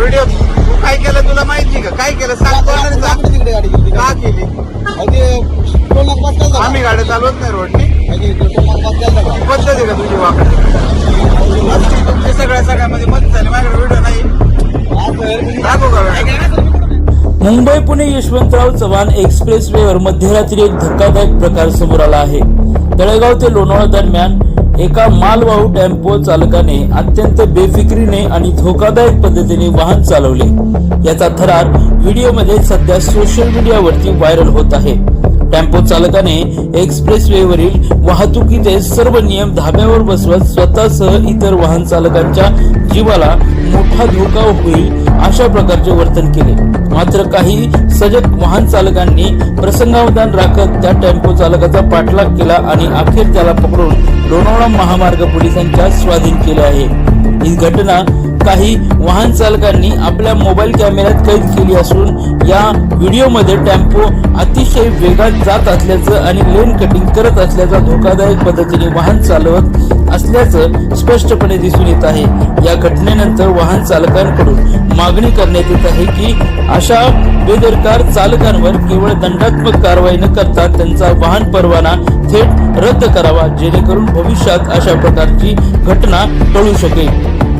Video तू काय केलं तुला माहिती का? काय केलं सांग कोणाला सांग. तिकडे गाडी गेली का केली? टोल नाका पास केला आम्ही गाड्या चालवत नाही रोडनी. टोल नाका पास केला का? पद्धत आहे का तुझी वाकडी? तुमच्या सगळ्यामध्ये मत झाले. माझ्याकडे व्हिडिओ नाही, दाखव का? मुंबई पुणे यशवंतराव चव्हाण एक्सप्रेस वेवर मध्यरात्री एक धक्कादायक प्रकार समोर आला आहे. तळेगाव ते लोणावळा दरम्यान एका मालवाहू टेम्पो चालकाने अत्यंत बेफिक्रीने आणि धोकादायक पद्धतीने वाहन चालवले. याचा थरार व्हिडिओमध्ये सध्या सोशल मीडियावरती व्हायरल होत आहे. टेम्पो चालकाने एक्सप्रेस वेवरील वाहतुकीचे सर्व नियम धाब्यावर बसवत स्वतःसह इतर वाहन चालकांच्या जीवाला मोठा धोका होईल अशा प्रकारचे वर्तन केले. मात्र काही सजग वाहन चालकांनी प्रसंगावधान राखत त्या टेम्पो चालकाचा पाठलाग केला आणि अखेर त्याला पकडून लोणावळा महामार्ग पोलिसांच्या स्वाधीन केले आहे. ही घटना काही वाहन चालकांनी आपल्या मोबाईल कॅमेऱ्यात कैद केली असून या व्हिडिओमध्ये टेम्पो अतिशय वेगात जात असल्याचं आणि लेन कटिंग करत असल्याचा धोकादायक पद्धतीने वाहन चालवत असल्याचं स्पष्टपणे दिसून येत आहे. या घटनेनंतर वाहन चालकांकडून मागणी करण्यात येत आहे की अशा बेदरकार चालकांवर केवळ दंडात्मक कारवाई न करता त्यांचा वाहन परवाना थेट रद्द करावा, जेणेकरून भविष्यात अशा प्रकारची घटना टळू शकेल.